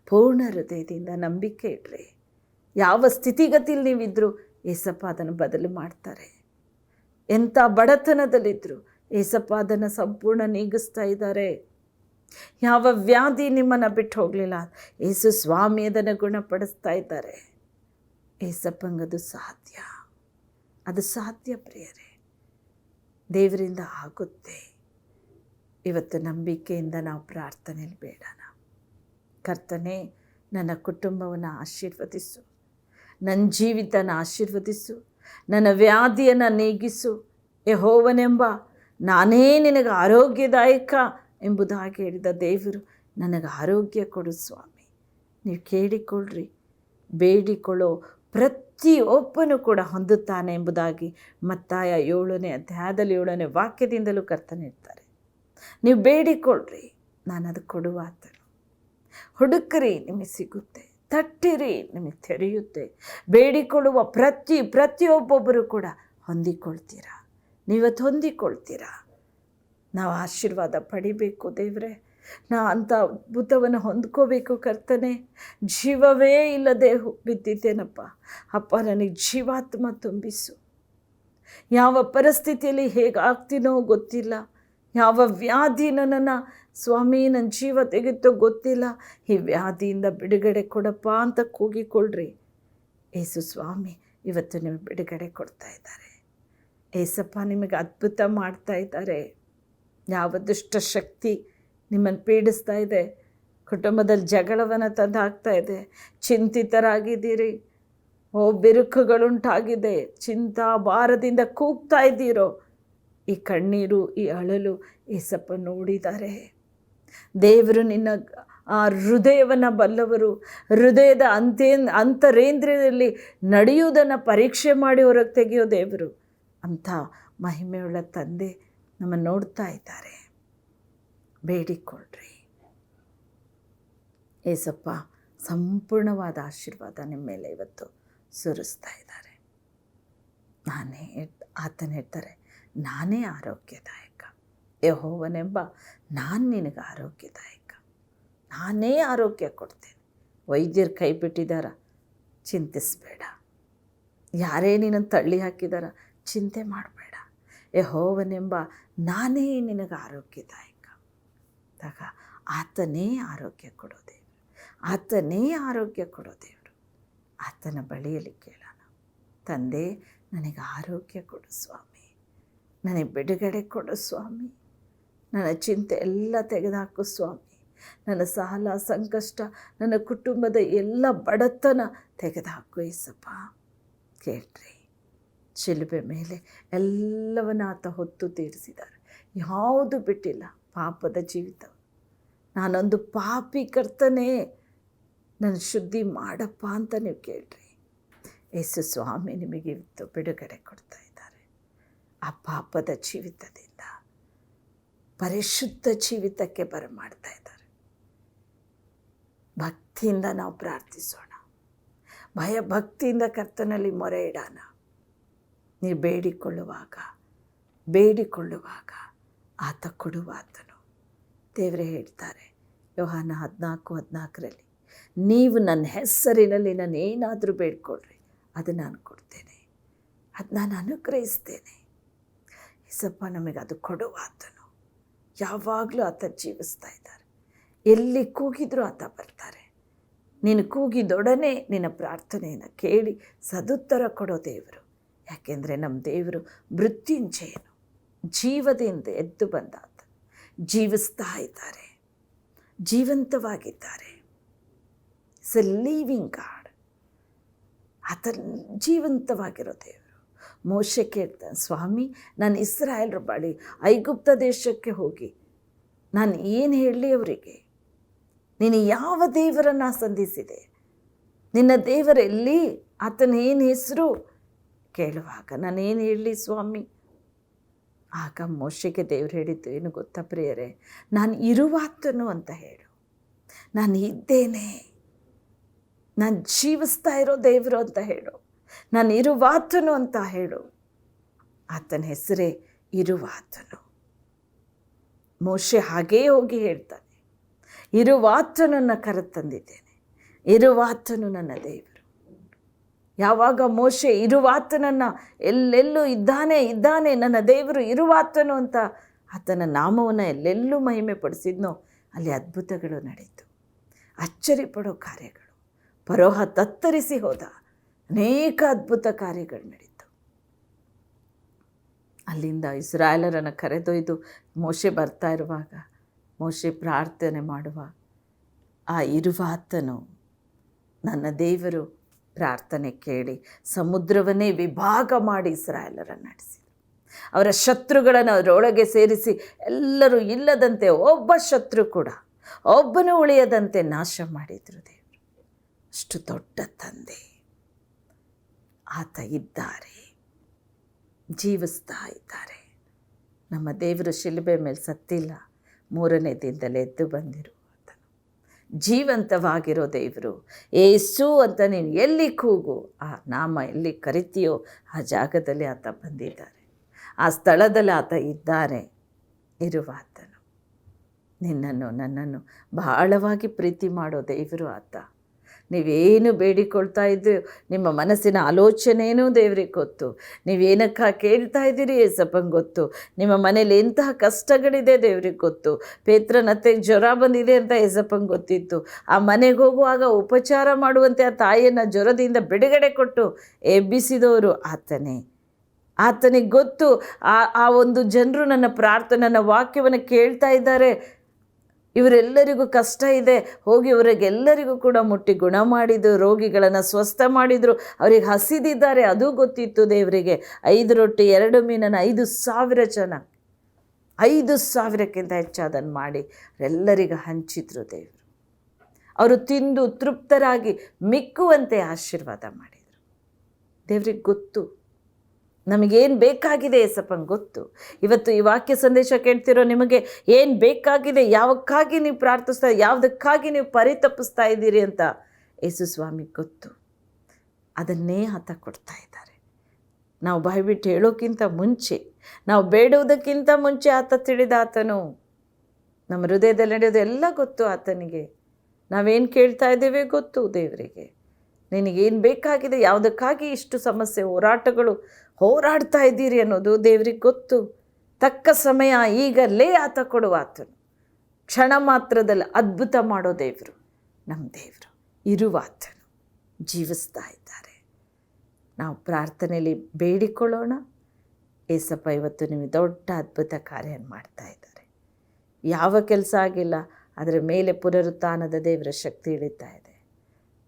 ಪೂರ್ಣ ಹೃದಯದಿಂದ ನಂಬಿಕೆ ಇಡ್ರಿ. ಯಾವ ಸ್ಥಿತಿಗತಿಯಲ್ಲಿ ನೀವಿದ್ದರೂ ಏಸಪ್ಪ ಅದನ್ನು ಬದಲು ಮಾಡ್ತಾರೆ. ಎಂಥ ಬಡತನದಲ್ಲಿದ್ದರೂ ಏಸಪ್ಪ ಅದನ್ನು ಸಂಪೂರ್ಣ ನೀಗಿಸ್ತಾ ಇದ್ದಾರೆ. ಯಾವ ವ್ಯಾಧಿ ನಿಮ್ಮನ್ನು ಬಿಟ್ಟು ಹೋಗಲಿಲ್ಲ, ಏಸು ಸ್ವಾಮಿ ಅದನ್ನು ಗುಣಪಡಿಸ್ತಾ ಇದ್ದಾರೆ. ಏಸಪ್ಪಂಗದು ಸಾಧ್ಯ, ಅದು ಸಾಧ್ಯ ಪ್ರಿಯರೇ. ದೇವರಿಂದ ಆಗುತ್ತೆ. ಇವತ್ತು ನಂಬಿಕೆಯಿಂದ ನಾವು ಪ್ರಾರ್ಥನೆಯಲ್ಲಿ ಬೇಡಣ. ಕರ್ತನೇ, ನನ್ನ ಕುಟುಂಬವನ್ನು ಆಶೀರ್ವದಿಸು, ನನ್ನ ಜೀವಿತನ ಆಶೀರ್ವದಿಸು, ನನ್ನ ವ್ಯಾಧಿಯನ್ನು ನೀಗಿಸು. ಯೆಹೋವನೆಂಬ ನಾನೇ ನಿನಗೆ ಆರೋಗ್ಯದಾಯಕ ಎಂಬುದಾಗಿ ಹೇಳಿದ ದೇವರು ನನಗೆ ಆರೋಗ್ಯ ಕೊಡು ಸ್ವಾಮಿ. ನೀವು ಕೇಳಿಕೊಳ್ಳ್ರಿ, ಬೇಡಿಕೊಳ್ಳೋ ಪ್ರತಿಯೊಬ್ಬನೂ ಕೂಡ ಹೊಂದುತ್ತಾನೆ ಎಂಬುದಾಗಿ ಮತ್ತಾಯ 7ನೇ ಅಧ್ಯಾಯದಲ್ಲಿ 7ನೇ ವಾಕ್ಯದಿಂದಲೂ ಕರ್ತನೆ ಇರ್ತಾರೆ. ನೀವು ಬೇಡಿಕೊಳ್ಳ್ರಿ, ನಾನು ಅದು ಕೊಡುವಾತನು. ಹುಡುಕ್ರಿ, ನಿಮಗೆ ಸಿಗುತ್ತೆ. ತಟ್ಟಿರಿ, ನಿಮಗೆ ತೆರೆಯುತ್ತೆ. ಬೇಡಿಕೊಳ್ಳುವ ಪ್ರತಿಯೊಬ್ಬೊಬ್ಬರು ಕೂಡ ಹೊಂದಿಕೊಳ್ತೀರಾ. ನೀವತ್ತು ಹೊಂದಿಕೊಳ್ತೀರಾ. ನಾವು ಆಶೀರ್ವಾದ ಪಡಿಬೇಕು ದೇವರೇ. ನಾ ಅಂಥ ಅದ್ಭುತವನ್ನು ಹೊಂದ್ಕೋಬೇಕು ಕರ್ತನೆ. ಜೀವವೇ ಇಲ್ಲದೆ ಬಿದ್ದಿದ್ದೇನಪ್ಪ. ಅಪ್ಪ, ನನಗೆ ಜೀವಾತ್ಮ ತುಂಬಿಸು. ಯಾವ ಪರಿಸ್ಥಿತಿಯಲ್ಲಿ ಹೇಗಾಗ್ತೀನೋ ಗೊತ್ತಿಲ್ಲ. ಯಾವ ವ್ಯಾಧಿ ನನ್ನನ್ನು ಸ್ವಾಮಿ ನನ್ನ ಜೀವ ತೆಗೆತೋ ಗೊತ್ತಿಲ್ಲ. ಈ ವ್ಯಾಧಿಯಿಂದ ಬಿಡುಗಡೆ ಕೊಡಪ್ಪ ಅಂತ ಕೂಗಿಕೊಳ್ಳ್ರಿ. ಏಸು ಸ್ವಾಮಿ ಇವತ್ತು ನಿಮಗೆ ಬಿಡುಗಡೆ ಕೊಡ್ತಾ ಇದ್ದಾರೆ. ಏಸಪ್ಪ ನಿಮಗೆ ಅದ್ಭುತ ಮಾಡ್ತಾ ಇದ್ದಾರೆ. ಯಾವ ದುಷ್ಟ ಶಕ್ತಿ ನಿಮ್ಮನ್ನು ಪೀಡಿಸ್ತಾ ಇದೆ, ಕುಟುಂಬದಲ್ಲಿ ಜಗಳವನ್ನು ತಂದು ಹಾಕ್ತಾ ಇದೆ, ಚಿಂತಿತರಾಗಿದ್ದೀರಿ, ಬಿರುಕುಗಳುಂಟಾಗಿದೆ, ಚಿಂತಾ ಭಾರದಿಂದ ಕೂಗ್ತಾ ಇದ್ದೀರೋ, ಈ ಕಣ್ಣೀರು ಈ ಅಳಲು ಏಸಪ್ಪ ನೋಡಿದ್ದಾರೆ. ದೇವರು ನಿನ್ನ ಆ ಹೃದಯವನ್ನು ಬಲ್ಲವರು. ಹೃದಯದ ಅಂತರೇಂದ್ರಿಯದಲ್ಲಿ ನಡೆಯುವುದನ್ನು ಪರೀಕ್ಷೆ ಮಾಡಿ ಹೊರಗೆ ತೆಗೆಯೋ ದೇವರು. ಅಂಥ ಮಹಿಮೆಯುಳ್ಳ ತಂದೆ ನಮ್ಮನ್ನು ನೋಡ್ತಾ ಇದ್ದಾರೆ. ಬೇಡಿಕೊಳ್ಳ್ರಿ. ಏಸಪ್ಪ ಸಂಪೂರ್ಣವಾದ ಆಶೀರ್ವಾದ ನಿಮ್ಮ ಮೇಲೆ ಇವತ್ತು ಸುರಿಸ್ತಾ ಇದ್ದಾರೆ. ಆತನ ಹೇಳ್ತಾರೆ, ನಾನೇ ಆರೋಗ್ಯದಾಯಕ. ಯೆಹೋವನೆಂಬ ನಾನು ನಿನಗೆ ಆರೋಗ್ಯದಾಯಕ. ನಾನೇ ಆರೋಗ್ಯ ಕೊಡ್ತೇನೆ. ವೈದ್ಯರು ಕೈ ಬಿಟ್ಟಿದ್ದಾರ, ಚಿಂತಿಸಬೇಡ. ಯಾರೇ ನಿನ್ನನ್ನು ತಳ್ಳಿ ಹಾಕಿದಾರ, ಚಿಂತೆ ಮಾಡಬೇಡ. ಯೆಹೋವನೆಂಬ ನಾನೇ ನಿನಗೆ ಆರೋಗ್ಯದಾಯಕ. ಆತನೇ ಆರೋಗ್ಯ ಕೊಡೋ ದೇವರು, ಆತನೇ ಆರೋಗ್ಯ ಕೊಡೋ ದೇವರು. ಆತನ ಬಳಿಯಲ್ಲಿ ಕೇಳೋಣ, ತಂದೆ ನನಗೆ ಆರೋಗ್ಯ ಕೊಡು ಸ್ವಾಮಿ, ನನಗೆ ಬಿಡುಗಡೆ ಕೊಡು ಸ್ವಾಮಿ, ನನ್ನ ಚಿಂತೆ ಎಲ್ಲ ತೆಗೆದುಹಾಕು ಸ್ವಾಮಿ, ನನ್ನ ಸಾಲ ಸಂಕಷ್ಟ, ನನ್ನ ಕುಟುಂಬದ ಎಲ್ಲ ಬಡತನ ತೆಗೆದುಹಾಕು ಏಸಪ್ಪ. ಕೇಳ್ರಿ, ಶಿಲುಬೆ ಮೇಲೆ ಎಲ್ಲವನ್ನ ಆತ ಹೊತ್ತು ತೀರಿಸಿದ್ದಾರೆ. ಯಾವುದು ಬಿಟ್ಟಿಲ್ಲ. ಪಾಪದ ಜೀವಿತ, ನಾನೊಂದು ಪಾಪಿ ಕರ್ತನೇ, ನನ್ನ ಶುದ್ಧಿ ಮಾಡಪ್ಪ ಅಂತ ನೀವು ಕೇಳ್ರಿ. ಯೇಸು ಸ್ವಾಮಿ ನಿಮಗೆ ಇವತ್ತು ಬಿಡುಗಡೆ ಕೊಡ್ತಾ ಇದ್ದಾರೆ. ಆ ಪಾಪದ ಜೀವಿತದಿಂದ ಪರಿಶುದ್ಧ ಜೀವಿತಕ್ಕೆ ಬರಮಾಡ್ತಾ ಇದ್ದಾರೆ. ಭಕ್ತಿಯಿಂದ ನಾವು ಪ್ರಾರ್ಥಿಸೋಣ. ಭಯ ಭಕ್ತಿಯಿಂದ ಕರ್ತನಲ್ಲಿ ಮೊರೆ ಇಡೋಣ. ನೀವು ಬೇಡಿಕೊಳ್ಳುವಾಗ ಆತ ಕೊಡುವಾತನು. ದೇವರೇ ಹೇಳ್ತಾರೆ ಯೋಹಾನ 14:14 ನೀವು ನನ್ನ ಹೆಸರಿನಲ್ಲಿ ನಾನು ಏನಾದರೂ ಬೇಡ್ಕೊಳ್ರಿ, ಅದು ನಾನು ಕೊಡ್ತೇನೆ. ಅದು ನಾನು ಅನುಗ್ರಹಿಸ್ತೇನೆ. ಏಸಪ್ಪ ನಮಗೆ ಅದು ಕೊಡುವಾತನು. ಯಾವಾಗಲೂ ಆತ ಜೀವಿಸ್ತಾ ಇದ್ದಾರೆ. ಎಲ್ಲಿ ಕೂಗಿದ್ರೂ ಆತ ಬರ್ತಾರೆ. ನೀನು ಕೂಗಿದೊಡನೆ ನಿನ್ನ ಪ್ರಾರ್ಥನೆಯನ್ನು ಕೇಳಿ ಸದುತ್ತರ ಕೊಡೋ ದೇವರು. ಯಾಕೆಂದರೆ ನಮ್ಮ ದೇವರು ಮೃತ್ಯುಂಜಯನು, ಜೀವದಿಂದ ಎದ್ದು ಬಂದ ಆತ. ಜೀವಿಸ್ತಾ ಇದ್ದಾರೆ, ಜೀವಂತವಾಗಿದ್ದಾರೆ. It's a living god. ಆತ ಜೀವಂತವಾಗಿರೋ ದೇವರು. ಮೋಶೆ ಕೇಳ್ತಾನೆ, ಸ್ವಾಮಿ ನಾನು ಇಸ್ರಾಯೇಲ್ರ ಬಳಿ ಐಗುಪ್ತ ದೇಶಕ್ಕೆ ಹೋಗಿ ನಾನು ಏನು ಹೇಳಲಿ ಅವರಿಗೆ? ನೀನು ಯಾವ ದೇವರನ್ನು ಸಂಧಿಸಿದೆ? ನಿನ್ನ ದೇವರೆಲ್ಲಿ? ಆತನ ಏನು ಹೆಸರು ಕೇಳುವಾಗ ನಾನೇನು ಹೇಳಲಿ ಸ್ವಾಮಿ? ಆಗ ಮೋಶೆಗೆ ದೇವರು ಹೇಳಿದ್ದು ಏನು ಗೊತ್ತಾ ಪ್ರಿಯರೇ? ನಾನು ಇರುವಾತನು ಅಂತ ಹೇಳು. ನಾನು ಇದ್ದೇನೆ, ನಾನು ಜೀವಿಸ್ತಾ ಇರೋ ದೇವರು ಅಂತ ಹೇಳು. ನಾನು ಇರುವಾತನು ಅಂತ ಹೇಳು. ಆತನ ಹೆಸರೇ ಇರುವಾತನು. ಮೋಶೆ ಹಾಗೇ ಹೋಗಿ ಹೇಳ್ತಾನೆ, ಇರುವಾತನನ್ನು ಕರೆತಂದಿದ್ದೇನೆ, ಇರುವಾತನು ನನ್ನ ದೇವರು. ಯಾವಾಗ ಮೋಶೆ ಇರುವಾತನನ್ನು ಎಲ್ಲೆಲ್ಲೂ ಇದ್ದಾನೆ ನನ್ನ ದೇವರು ಇರುವಾತನು ಅಂತ ಆತನ ನಾಮವನ್ನು ಎಲ್ಲೆಲ್ಲೂ ಮಹಿಮೆ ಪಡಿಸಿದ್ನೋ ಅಲ್ಲಿ ಅದ್ಭುತಗಳು ನಡೀತು, ಅಚ್ಚರಿ ಪಡೋ ಕಾರ್ಯಗಳು. ಫರೋಹ ತತ್ತರಿಸಿ ಹೋದ, ಅನೇಕ ಅದ್ಭುತ ಕಾರ್ಯಗಳು ನಡೀತು. ಅಲ್ಲಿಂದ ಇಸ್ರಾಯೇಲರನ್ನು ಕರೆದೊಯ್ದು ಮೋಶೆ ಬರ್ತಾ ಇರುವಾಗ ಮೋಶೆ ಪ್ರಾರ್ಥನೆ ಮಾಡುವ ಆ ಇರುವಾತನು ನನ್ನ ದೇವರು ಪ್ರಾರ್ಥನೆ ಕೇಳಿ ಸಮುದ್ರವನ್ನೇ ವಿಭಾಗ ಮಾಡಿ ಇಸ್ರಾಯೇಲರನ್ನು ನಡೆಸಿದರು. ಅವರ ಶತ್ರುಗಳನ್ನು ಅವರೊಳಗೆ ಸೇರಿಸಿ ಎಲ್ಲರೂ ಇಲ್ಲದಂತೆ, ಒಬ್ಬ ಶತ್ರು ಕೂಡ ಒಬ್ಬನು ಉಳಿಯದಂತೆ ನಾಶ ಮಾಡಿದರು ದೇವರು. ಅಷ್ಟು ದೊಡ್ಡ ತಂದೆ ಆತ ಇದ್ದಾರೆ, ಜೀವಿಸ್ತಾ ಇದ್ದಾರೆ. ನಮ್ಮ ದೇವರು ಶಿಲುಬೆ ಮೇಲೆ ಸತ್ತಿಲ್ಲ, ಮೂರನೇ ದಿನದಲ್ಲೇ ಎದ್ದು ಬಂದಿರು ಆತನು. ಜೀವಂತವಾಗಿರೋ ದೇವರು. ಏಸು ಅಂತ ನೀನು ಎಲ್ಲಿ ಕೂಗು, ಆ ನಾಮ ಎಲ್ಲಿ ಕರಿತೀಯೋ ಆ ಜಾಗದಲ್ಲಿ ಆತ ಬಂದಿದ್ದಾರೆ, ಆ ಸ್ಥಳದಲ್ಲಿ ಆತ ಇದ್ದಾರೆ. ಇರುವಾತನು ನಿನ್ನನ್ನು ನನ್ನನ್ನು ಬಹಳವಾಗಿ ಪ್ರೀತಿ ಮಾಡೋ ದೇವರು ಆತ. ನೀವೇನು ಬೇಡಿಕೊಳ್ತಾ ಇದ್ದೀರಿ, ನಿಮ್ಮ ಮನಸ್ಸಿನ ಆಲೋಚನೆಯೂ ದೇವ್ರಿಗೆ ಗೊತ್ತು. ನೀವೇನಕ್ಕೆ ಕೇಳ್ತಾ ಇದ್ದೀರಿ ಏಸಪ್ಪಂಗೆ ಗೊತ್ತು. ನಿಮ್ಮ ಮನೇಲಿ ಎಂತಹ ಕಷ್ಟಗಳಿದೆ ದೇವ್ರಿಗೆ ಗೊತ್ತು. ಪೇತ್ರನತ್ತೆಗೆ ಜ್ವರ ಬಂದಿದೆ ಅಂತ ಏಸಪ್ಪಂಗೆ ಗೊತ್ತಿತ್ತು. ಆ ಮನೆಗೆ ಹೋಗುವಾಗ ಉಪಚಾರ ಮಾಡುವಂತೆ ಆ ತಾಯಿಯನ್ನು ಜ್ವರದಿಂದ ಬಿಡುಗಡೆ ಕೊಟ್ಟು ಎಬ್ಬಿಸಿದವರು ಆತನೇ. ಆತನಿಗೆ ಗೊತ್ತು ಆ ಒಂದು ಜನರು ನನ್ನ ಪ್ರಾರ್ಥನೆ, ನನ್ನ ವಾಕ್ಯವನ್ನು ಕೇಳ್ತಾ ಇದ್ದಾರೆ, ಇವರೆಲ್ಲರಿಗೂ ಕಷ್ಟ ಇದೆ, ಹೋಗಿ ಇವರಿಗೆಲ್ಲರಿಗೂ ಕೂಡ ಮುಟ್ಟಿ ಗುಣ ಮಾಡಿದ್ದು, ರೋಗಿಗಳನ್ನು ಸ್ವಸ್ಥ ಮಾಡಿದರು, ಅವರಿಗೆ ಹಸಿದಿದ್ದಾರೆ, ಅದು ಗೊತ್ತಿತ್ತು ದೇವರಿಗೆ. 5 ರೊಟ್ಟಿ 2 ಮೀನನ್ನು 5,000 ಜನ, 5,000ಕ್ಕಿಂತ ಹೆಚ್ಚಾದನ್ನು ಮಾಡಿ ಎಲ್ಲರಿಗೂ ಹಂಚಿದ್ರು ದೇವರು. ಅವರು ತಿಂದು ತೃಪ್ತರಾಗಿ ಮಿಕ್ಕುವಂತೆ ಆಶೀರ್ವಾದ ಮಾಡಿದರು. ದೇವ್ರಿಗೆ ಗೊತ್ತು ನಮಗೇನು ಬೇಕಾಗಿದೆ, ಏಸಪ್ಪಂಗೆ ಗೊತ್ತು. ಇವತ್ತು ಈ ವಾಕ್ಯ ಸಂದೇಶ ಕೇಳ್ತಿರೋ ನಿಮಗೆ ಏನು ಬೇಕಾಗಿದೆ, ಯಾವಕ್ಕಾಗಿ ನೀವು ಪ್ರಾರ್ಥಿಸ್ತಾ, ಯಾವುದಕ್ಕಾಗಿ ನೀವು ಪರಿತಪಿಸ್ತಾ ಇದ್ದೀರಿ ಅಂತ ಯೇಸು ಸ್ವಾಮಿಗೆ ಗೊತ್ತು. ಅದನ್ನೇ ಆತ ಕೊಡ್ತಾ ಇದ್ದಾರೆ. ನಾವು ಬಾಯ್ಬಿಟ್ಟು ಹೇಳೋಕ್ಕಿಂತ ಮುಂಚೆ, ನಾವು ಬೇಡುವುದಕ್ಕಿಂತ ಮುಂಚೆ ಆತ ತಿಳಿದ ಆತನು. ನಮ್ಮ ಹೃದಯದಲ್ಲಿ ನಡೆಯೋದು ಎಲ್ಲ ಗೊತ್ತು ಆತನಿಗೆ. ನಾವೇನು ಕೇಳ್ತಾ ಇದ್ದೇವೆ ಗೊತ್ತು ದೇವರಿಗೆ. ನಿನಗೇನು ಬೇಕಾಗಿದೆ, ಯಾವುದಕ್ಕಾಗಿ ಇಷ್ಟು ಸಮಸ್ಯೆ ಹೋರಾಟಗಳು ಹೋರಾಡ್ತಾ ಇದ್ದೀರಿ ಅನ್ನೋದು ದೇವ್ರಿಗೆ ಗೊತ್ತು. ತಕ್ಕ ಸಮಯ ಈಗಲೇ ಆತ ಕೊಡುವ ಆತನು. ಕ್ಷಣ ಮಾತ್ರದಲ್ಲಿ ಅದ್ಭುತ ಮಾಡೋ ದೇವರು ನಮ್ಮ ದೇವರು. ಇರುವಾತನು, ಜೀವಿಸ್ತಾ ಇದ್ದಾರೆ. ನಾವು ಪ್ರಾರ್ಥನೆಯಲ್ಲಿ ಬೇಡಿಕೊಳ್ಳೋಣ. ಏಸಪ್ಪ ಇವತ್ತು ನಿಮಗೆ ದೊಡ್ಡ ಅದ್ಭುತ ಕಾರ್ಯ ಮಾಡ್ತಾ ಇದ್ದಾರೆ. ಯಾವ ಕೆಲಸ ಆಗಿಲ್ಲ, ಅದರ ಮೇಲೆ ಪುನರುತ್ಥಾನದ ದೇವರ ಶಕ್ತಿ ಇಳಿತಾ ಇದೆ.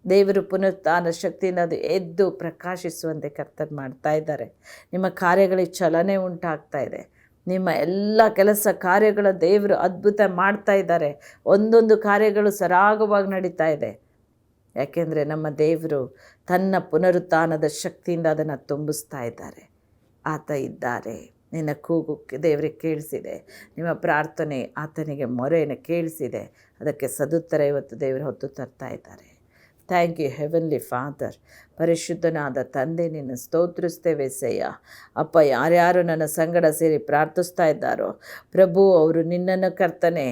ದೇವರು ಪುನರುತ್ಥಾನ ಶಕ್ತಿಯಿಂದ ಅದು ಎದ್ದು ಪ್ರಕಾಶಿಸುವಂತೆ ಕರ್ತರು ಮಾಡ್ತಾ ಇದ್ದಾರೆ. ನಿಮ್ಮ ಕಾರ್ಯಗಳಿಗೆ ಚಲನೆ ಉಂಟಾಗ್ತಾ ಇದೆ. ನಿಮ್ಮ ಎಲ್ಲ ಕೆಲಸ ಕಾರ್ಯಗಳ ದೇವರು ಅದ್ಭುತ ಮಾಡ್ತಾ ಇದ್ದಾರೆ. ಒಂದೊಂದು ಕಾರ್ಯಗಳು ಸರಾಗವಾಗಿ ನಡೀತಾ ಇದೆ. ಯಾಕೆಂದರೆ ನಮ್ಮ ದೇವರು ತನ್ನ ಪುನರುತ್ಥಾನದ ಶಕ್ತಿಯಿಂದ ಅದನ್ನು ತುಂಬಿಸ್ತಾ ಇದ್ದಾರೆ. ಆತ ಇದ್ದಾರೆ. ನಿನ್ನ ಕೂಗು ದೇವರಿಗೆ ಕೇಳಿಸಿದೆ. ನಿಮ್ಮ ಪ್ರಾರ್ಥನೆ ಆತನಿಗೆ ಮೊರೆಯನ್ನು ಕೇಳಿಸಿದೆ. ಅದಕ್ಕೆ ಸದುತ್ತರ ಇವತ್ತು ದೇವರು ಹೊತ್ತು ತರ್ತಾ ಇದ್ದಾರೆ. Thank you heavenly father. ಪರಿಶುದ್ಧನಾದ ತಂದೆ, ನಿನ್ನ ಸ್ತೋತ್ರಿಸ್ತೇವೆ ಸಯ್ಯ. ಅಪ್ಪ, ಯಾರ್ಯಾರು ನನ್ನ ಸಂಗಡ ಸೇರಿ ಪ್ರಾರ್ಥಿಸ್ತಾ ಇದ್ದಾರೋ ಪ್ರಭು, ಅವರು ನಿನ್ನನ್ನು ಕರ್ತನೆ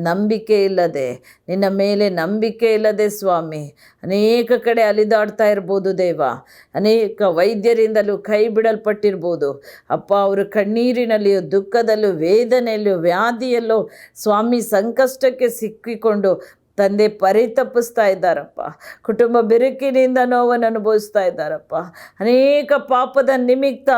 ನಂಬಿಕೆ ಇಲ್ಲದೆ, ನಿನ್ನ ಮೇಲೆ ನಂಬಿಕೆ ಇಲ್ಲದೆ ಸ್ವಾಮಿ ಅನೇಕ ಕಡೆ ಅಲಿದಾಡ್ತಾ ಇರ್ಬೋದು ದೇವ. ಅನೇಕ ವೈದ್ಯರಿಂದಲೂ ಕೈ ಬಿಡಲ್ಪಟ್ಟಿರ್ಬೋದು ಅಪ್ಪ. ಅವರು ಕಣ್ಣೀರಿನಲ್ಲಿಯೂ ದುಃಖದಲ್ಲೂ ವೇದನೆಯಲ್ಲೂ ವ್ಯಾಧಿಯಲ್ಲೂ ಸ್ವಾಮಿ ಸಂಕಷ್ಟಕ್ಕೆ ಸಿಕ್ಕಿಕೊಂಡು ತಂದೆ ಪರಿತಪಿಸ್ತಾ ಇದ್ದಾರಪ್ಪ. ಕುಟುಂಬ ಬಿರುಕಿನಿಂದ ನೋವನ್ನು ಅನುಭವಿಸ್ತಾ ಇದ್ದಾರಪ್ಪ. ಅನೇಕ ಪಾಪದ ನಿಮಿತ್ತ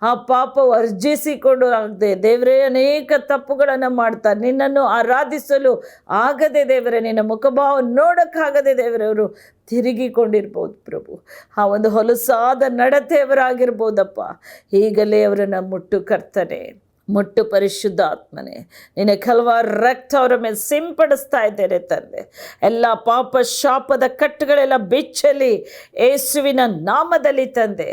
ಆ ಪಾಪ ವರ್ಜಿಸಿಕೊಂಡು ಆಗದೆ ದೇವರೇ ಅನೇಕ ತಪ್ಪುಗಳನ್ನು ಮಾಡ್ತಾ ನಿನ್ನನ್ನು ಆರಾಧಿಸಲು ಆಗದೆ ದೇವರೇ, ನಿನ್ನ ಮುಖಭಾವ ನೋಡೋಕ್ಕಾಗದೆ ದೇವರೇ ಅವರು ತಿರುಗಿಕೊಂಡಿರ್ಬೋದು ಪ್ರಭು. ಆ ಒಂದು ಹೊಲಸಾದ ನಡತೆಯವರಾಗಿರ್ಬೋದಪ್ಪ. ಈಗಲೇ ಅವರನ್ನು ಮುಟ್ಟು ಕರ್ತನೆ, ಮುಟ್ಟು ಪರಿಶುದ್ಧ ಆತ್ಮನೆ, ನಿನ್ನ ಹಲವಾರು ರಕ್ತ ಅವರ ಮೇಲೆ ಸಿಂಪಡಿಸ್ತಾ ಇದ್ದೇನೆ ತಂದೆ. ಎಲ್ಲ ಪಾಪ ಶಾಪದ ಕಟ್ಟುಗಳೆಲ್ಲ ಬಿಚ್ಚಲಿ ಯೇಸುವಿನ ನಾಮದಲ್ಲಿ ತಂದೆ.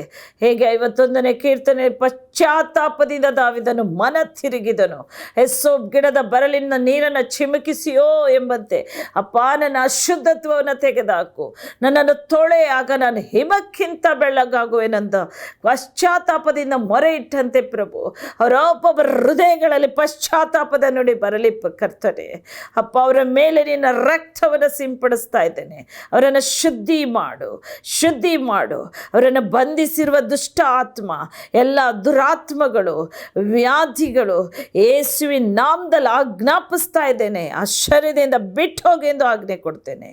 ಹೇಗೆ 51ನೇ ಕೀರ್ತನೆ ಪಶ್ಚಾತ್ತಾಪದಿಂದ ದಾವಿದನು ಮನ ತಿರುಗಿದನು, ಎಸ್ಸೋಪ್ ಗಿಡದ ಬರಲಿನ ನೀರನ್ನು ಚಿಮುಕಿಸಿಯೋ ಎಂಬಂತೆ ಅಪ್ಪ ನನ್ನ ಅಶುದ್ಧತ್ವವನ್ನು ತೆಗೆದುಹಾಕು, ನನ್ನನ್ನು ತೊಳೆ, ಆಗ ನಾನು ಹಿಮಕ್ಕಿಂತ ಬೆಳ್ಳಗಾಗುವೆನಂತ ಪಶ್ಚಾತ್ತಾಪದಿಂದ ಮೊರೆ ಇಟ್ಟಂತೆ ಪ್ರಭು ಅವರೊಬ್ಬೊಬ್ಬರ ಹೃದಯಗಳಲ್ಲಿ ಪಶ್ಚಾತ್ತಾಪದ ನುಡಿ ಬರಲಿ ಕರ್ತನೆ. ಅಪ್ಪ, ಅವರ ಮೇಲೆ ನಿನ್ನ ರಕ್ತವನ್ನು ಸಿಂಪಡಿಸ್ತಾ ಇದ್ದೇನೆ. ಅವರನ್ನು ಶುದ್ಧಿ ಮಾಡು. ಅವರನ್ನು ಬಂಧಿಸಿರುವ ದುಷ್ಟ ಆತ್ಮ, ಎಲ್ಲ ದುರಾತ್ಮಗಳು, ವ್ಯಾಧಿಗಳು ಯೇಸುವಿನ ನಾಮದಲ್ಲಿ ಆಜ್ಞಾಪಿಸ್ತಾ ಇದ್ದೇನೆ. ಆಶ್ಚರ್ಯದಿಂದ ಬಿಟ್ಟು ಹೋಗಿ ಎಂದು ಆಜ್ಞೆ ಕೊಡ್ತೇನೆ.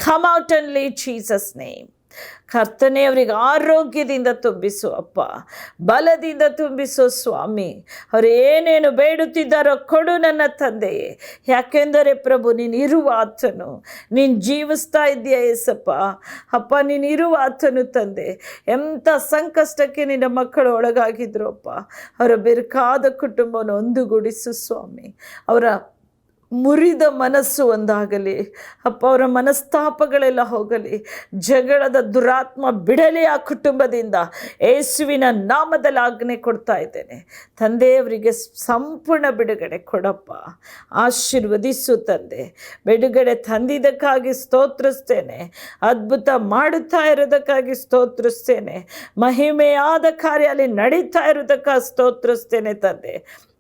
Come out and leave Jesus name. ಕರ್ತನೆ, ಅವರಿಗೆ ಆರೋಗ್ಯದಿಂದ ತುಂಬಿಸು ಅಪ್ಪ, ಬಲದಿಂದ ತುಂಬಿಸು ಸ್ವಾಮಿ. ಅವರು ಏನೇನು ಬೇಡುತ್ತಿದ್ದಾರೋ ಕೊಡು ನನ್ನ ತಂದೆಯೇ. ಯಾಕೆಂದರೆ ಪ್ರಭು ನೀನು ಇರುವ ಆತನು, ನೀನು ಜೀವಿಸ್ತಾ ಇದೆಯಾ ಏಸಪ್ಪ. ಅಪ್ಪ, ನೀನು ಇರುವ ಆತನು ತಂದೆ. ಎಂಥ ಸಂಕಷ್ಟಕ್ಕೆ ನಿನ್ನ ಮಕ್ಕಳು ಒಳಗಾಗಿದ್ರು ಅಪ್ಪ. ಅವರ ಬೆರಕಾದ ಕುಟುಂಬವನ್ನು ಒಂದುಗೂಡಿಸು ಸ್ವಾಮಿ. ಅವರ ಮುರಿದ ಮನಸ್ಸು ಒಂದಾಗಲಿ ಅಪ್ಪ. ಅವರ ಮನಸ್ತಾಪಗಳೆಲ್ಲ ಹೋಗಲಿ. ಜಗಳದ ದುರಾತ್ಮ ಬಿಡಲಿ ಆ ಕುಟುಂಬದಿಂದ. ಯೇಸುವಿನ ನಾಮದಲ್ಲಿ ಆಜ್ಞೆ ಕೊಡ್ತಾ ಇದ್ದೇನೆ ತಂದೆಯವರಿಗೆ. ಸಂಪೂರ್ಣ ಬಿಡುಗಡೆ ಕೊಡಪ್ಪ, ಆಶೀರ್ವದಿಸು ತಂದೆ. ಬಿಡುಗಡೆ ತಂದಿದ್ದಕ್ಕಾಗಿ ಸ್ತೋತ್ರಿಸ್ತೇನೆ. ಅದ್ಭುತ ಮಾಡುತ್ತಾ ಇರೋದಕ್ಕಾಗಿ ಸ್ತೋತ್ರಿಸ್ತೇನೆ. ಮಹಿಮೆಯಾದ ಕಾರ್ಯ ಅಲ್ಲಿ ನಡೀತಾ ಇರೋದಕ್ಕಾಗಿ ಸ್ತೋತ್ರಿಸ್ತೇನೆ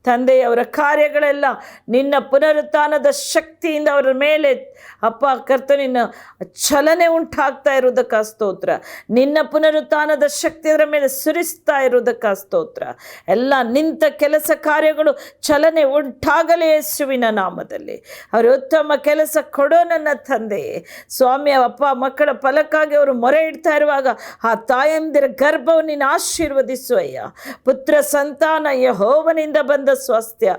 ತಂದೆಯವರ ಕಾರ್ಯಗಳೆಲ್ಲ ನಿನ್ನ ಪುನರುತ್ಥಾನದ ಶಕ್ತಿಯಿಂದ ಅವರ ಮೇಲೆ ಅಪ್ಪ ಕರ್ತನಿನ ಚಲನೆ ಉಂಟಾಗ್ತಾ ಇರೋದಕ್ಕೆ ಸ್ತೋತ್ರ. ನಿನ್ನ ಪುನರುತ್ಥಾನದ ಶಕ್ತಿ ಅವರ ಮೇಲೆ ಸುರಿಸ್ತಾ ಇರೋದಕ್ಕೆ ಸ್ತೋತ್ರ. ಎಲ್ಲ ನಿಂತ ಕೆಲಸ ಕಾರ್ಯಗಳು ಚಲನೆ ಉಂಟಾಗಲಿ ಯೇಸುವಿನ ನಾಮದಲ್ಲಿ. ಅವರು ಉತ್ತಮ ಕೆಲಸ ಕೊಡೋ ನನ್ನ ತಂದೆಯೇ ಸ್ವಾಮಿ. ಅಪ್ಪ, ಮಕ್ಕಳ ಫಲಕ್ಕಾಗಿ ಅವರು ಮೊರೆ ಇಡ್ತಾ ಇರುವಾಗ ಆ ತಾಯಂದಿರ ಗರ್ಭವನ್ನು ನೀನು ಆಶೀರ್ವದಿಸು ಅಯ್ಯ. ಪುತ್ರ ಸಂತಾನ ಯೆಹೋವನಿಂದ ಬಂದ ಸ್ವಾಸ್ಥ್ಯ,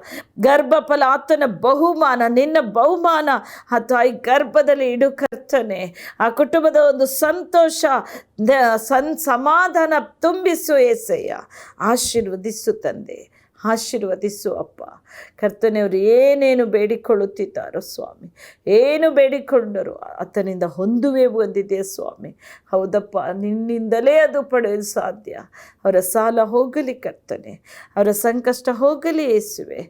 ಗರ್ಭಫಲ ಆತನ ಬಹುಮಾನ, ನಿನ್ನ ಬಹುಮಾನ ಆ ತಾಯಿ ಗರ್ಭದಲ್ಲಿ ಇಡು ಕರ್ತನೆ. ಆ ಕುಟುಂಬದ ಒಂದು ಸಂತೋಷ, ಸಮಾಧಾನ ತುಂಬಿಸು ಏಸಯ್ಯ. ಆಶೀರ್ವದಿಸು ತಂದೆ, ಆಶೀರ್ವದಿಸು ಅಪ್ಪ. ಕರ್ತನೆಯವರು ಏನೇನು ಬೇಡಿಕೊಳ್ಳುತ್ತಿದ್ದಾರೋ ಸ್ವಾಮಿ, ಏನು ಬೇಡಿಕೊಂಡರು ಆತನಿಂದ ಹೊಂದುವೆವು ಅಂದಿದೆ ಸ್ವಾಮಿ. ಹೌದಪ್ಪ, ನಿನ್ನಿಂದಲೇ ಅದು ಪಡೆಯಲು ಸಾಧ್ಯ. ಅವರ ಸಾಲ ಹೋಗಲಿ ಕರ್ತನೆ, ಅವರ ಸಂಕಷ್ಟ ಹೋಗಲಿ ಯೇಸುವೆ.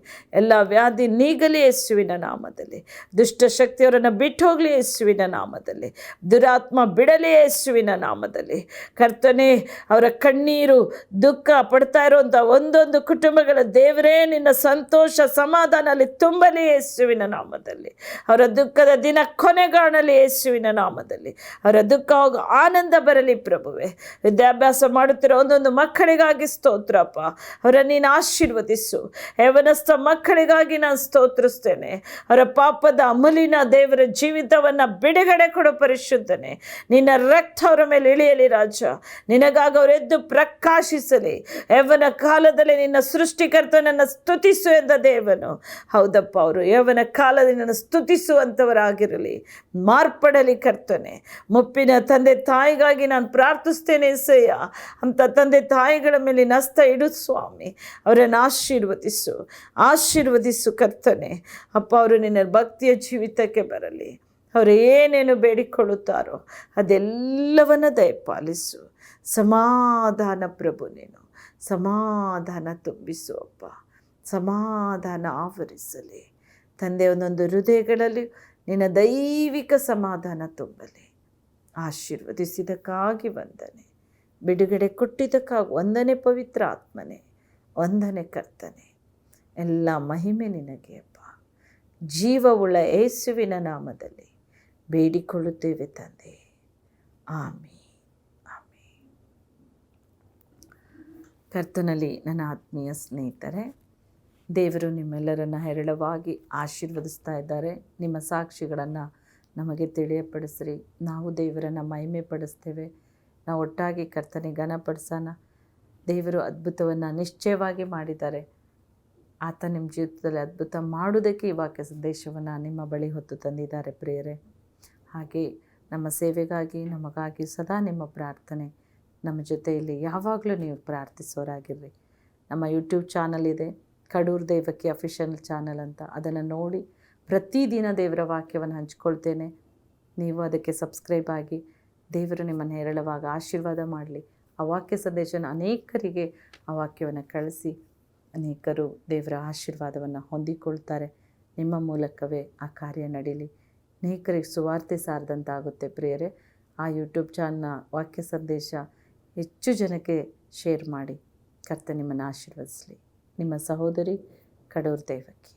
ಎಲ್ಲ ವ್ಯಾಧಿ ನೀಗಲಿ ಯೇಸುವಿನ ನಾಮದಲ್ಲಿ. ದುಷ್ಟಶಕ್ತಿಯವರನ್ನು ಬಿಟ್ಟು ಹೋಗಲಿ ಯೇಸುವಿನ ನಾಮದಲ್ಲಿ. ದುರಾತ್ಮ ಬಿಡಲಿ ಯೇಸುವಿನ ನಾಮದಲ್ಲಿ. ಕರ್ತನೆ, ಅವರ ಕಣ್ಣೀರು ದುಃಖ ಪಡ್ತಾ ಇರುವಂಥ ಒಂದೊಂದು ಕುಟುಂಬಗಳ ದೇವರೇ ನಿನ್ನ ಸಂತೋಷ ಸಮಾಧಾನ ಅಲ್ಲಿ ತುಂಬಲಿ ಯೇಸುವಿನ ನಾಮದಲ್ಲಿ. ಅವರ ದುಃಖದ ದಿನ ಕೊನೆಗಾಣಲಿ ಯೇಸುವಿನ ನಾಮದಲ್ಲಿ. ಅವರ ದುಃಖ ಹೋಗಿ ಆನಂದ ಬರಲಿ ಪ್ರಭುವೆ. ವಿದ್ಯಾಭ್ಯಾಸ ಮಾಡುತ್ತಿರೋ ಒಂದೊಂದು ಮಕ್ಕಳಿಗಾಗಿ ಸ್ತೋತ್ರಪ್ಪ. ಅವರ ನೀನು ಆಶೀರ್ವದಿಸು. ಯೌವನಸ್ಥ ಮಕ್ಕಳಿಗಾಗಿ ನಾನು ಸ್ತೋತ್ರಿಸ್ತೇನೆ. ಅವರ ಪಾಪದ ಅಮಲಿನ ದೇವರ ಜೀವಿತವನ್ನು ಬಿಡುಗಡೆ ಕೊಡೋ ಪರಿಶುದ್ಧನೆ. ನಿನ್ನ ರಕ್ತ ಅವರ ಮೇಲೆ ಇಳಿಯಲಿ ರಾಜ. ನಿನಗಾಗಿ ಅವರು ಎದ್ದು ಪ್ರಕಾಶಿಸಲಿ. ಯೌವನ ಕಾಲದಲ್ಲಿ ನಿನ್ನ ಸೃಷ್ಟಿಕರ್ತನನ್ನು ಸ್ತುತಿಸು ಎಂದ ದೇವನು. ಹೌದಪ್ಪ, ಅವರು ಯೌವನ ಕಾಲದಲ್ಲಿ ನನ್ನ ಸ್ತುತಿಸುವಂಥವರಾಗಿರಲಿ, ಮಾರ್ಪಡಲಿ ಕರ್ತನೆ. ಮುಪ್ಪಿನ ತಂದೆ ತಾಯಿಗಾಗಿ ನಾನು ಪ್ರಾರ್ಥಿಸ್ತೇನೆ ಎಸಯ್ಯ. ಅಂಥ ತಂದೆ ತಾಯಿಗಳ ಮೇಲೆ ನಸ್ತ ಇಡು ಸ್ವಾಮಿ. ಅವರನ್ನು ಆಶೀರ್ವದಿಸು ಕರ್ತನೆ. ಅಪ್ಪ, ಅವರು ನಿನ್ನ ಭಕ್ತಿಯ ಜೀವಿತಕ್ಕೆ ಬರಲಿ. ಅವರು ಏನೇನು ಬೇಡಿಕೊಳ್ಳುತ್ತಾರೋ ಅದೆಲ್ಲವನ್ನ ದಯಪಾಲಿಸು. ಸಮಾಧಾನ ಪ್ರಭು, ನೀನು ಸಮಾಧಾನ ತುಂಬಿಸು ಅಪ್ಪ. ಸಮಾಧಾನ ಆವರಿಸಲಿ ತಂದೆ. ಒಂದೊಂದು ಹೃದಯಗಳಲ್ಲಿ ನಿನ್ನ ದೈವಿಕ ಸಮಾಧಾನ ತುಂಬಲಿ. ಆಶೀರ್ವದಿಸಿದ್ದಕ್ಕಾಗಿ ವಂದನೆ. ಬಿಡುಗಡೆ ಕೊಟ್ಟಿದ್ದಕ್ಕಾಗಿ ವಂದನೆ ಪವಿತ್ರ ಆತ್ಮನೇ, ವಂದನೆ ಕರ್ತನೆ. ಎಲ್ಲ ಮಹಿಮೆ ನಿನಗೆ ಅಪ್ಪ. ಜೀವವುಳ್ಳ ಯೇಸುವಿನ ನಾಮದಲ್ಲಿ ಬೇಡಿಕೊಳ್ಳುತ್ತೇವೆ ತಂದೆ. ಆಮೀನ್, ಆಮೀನ್. ಕರ್ತನಲ್ಲಿ ನನ್ನ ಆತ್ಮೀಯ ಸ್ನೇಹಿತರೆ, ದೇವರು ನಿಮ್ಮೆಲ್ಲರನ್ನು ಹೇರಳವಾಗಿ ಆಶೀರ್ವದಿಸ್ತಾ ಇದ್ದಾರೆ. ನಿಮ್ಮ ಸಾಕ್ಷಿಗಳನ್ನು ನಮಗೆ ತಿಳಿಯಪಡಿಸ್ರಿ. ನಾವು ದೇವರನ್ನು ಮಹಿಮೆ ಪಡಿಸ್ತೇವೆ. ನಾವು ಒಟ್ಟಾಗಿ ಕರ್ತನಿಗೆ ಘನಪಡಿಸೋಣ. ದೇವರು ಅದ್ಭುತವನ್ನು ನಿಶ್ಚಯವಾಗಿ ಮಾಡಿದ್ದಾರೆ. ಆತ ನಿಮ್ಮ ಜೀವಿತದಲ್ಲಿ ಅದ್ಭುತ ಮಾಡುವುದಕ್ಕೆ ಈ ವಾಕ್ಯ ಸಂದೇಶವನ್ನು ನಿಮ್ಮ ಬಳಿ ಹೊತ್ತು ತಂದಿದ್ದಾರೆ ಪ್ರಿಯರೇ. ಹಾಗೆ ನಮ್ಮ ಸೇವೆಗಾಗಿ, ನಮಗಾಗಿ ಸದಾ ನಿಮ್ಮ ಪ್ರಾರ್ಥನೆ ನಮ್ಮ ಜೊತೆಯಲ್ಲಿ ಯಾವಾಗಲೂ ನೀವು ಪ್ರಾರ್ಥಿಸೋರಾಗಿರ್ರಿ. ನಮ್ಮ ಯೂಟ್ಯೂಬ್ ಚಾನಲ್ ಇದೆ, ಕಡೂರು ದೇವಕಿ ಅಫಿಷಿಯಲ್ ಚಾನಲ್ ಅಂತ. ಅದನ್ನು ನೋಡಿ ಪ್ರತಿದಿನ ದೇವರ ವಾಕ್ಯವನ್ನು ಹಂಚ್ಕೊಳ್ತೇನೆ. ನೀವು ಅದಕ್ಕೆ ಸಬ್ಸ್ಕ್ರೈಬ್ ಆಗಿ ದೇವರು ನಿಮ್ಮನ್ನು ಹೇರಳವಾಗಿ ಆಶೀರ್ವಾದ ಮಾಡಲಿ. ಆ ವಾಕ್ಯ ಸಂದೇಶನ ಅನೇಕರಿಗೆ ಆ ವಾಕ್ಯವನ್ನು ಕಳಿಸಿ ಅನೇಕರು ದೇವರ ಆಶೀರ್ವಾದವನ್ನು ಹೊಂದಿಕೊಳ್ತಾರೆ. ನಿಮ್ಮ ಮೂಲಕವೇ ಆ ಕಾರ್ಯ ನಡೀಲಿ. ಅನೇಕರಿಗೆ ಸುವಾರ್ತೆ ಸಾರದಂತಾಗುತ್ತೆ ಪ್ರಿಯರೇ. ಆ ಯೂಟ್ಯೂಬ್ ಚಾನಲ್ನ ವಾಕ್ಯ ಸಂದೇಶ ಹೆಚ್ಚು ಜನಕ್ಕೆ ಶೇರ್ ಮಾಡಿ. ಕರ್ತ ನಿಮ್ಮನ್ನು ಆಶೀರ್ವದಿಸಲಿ. ನಿಮ್ಮ ಸಹೋದರಿ ಕಡೂರು ದೇವಕಿ.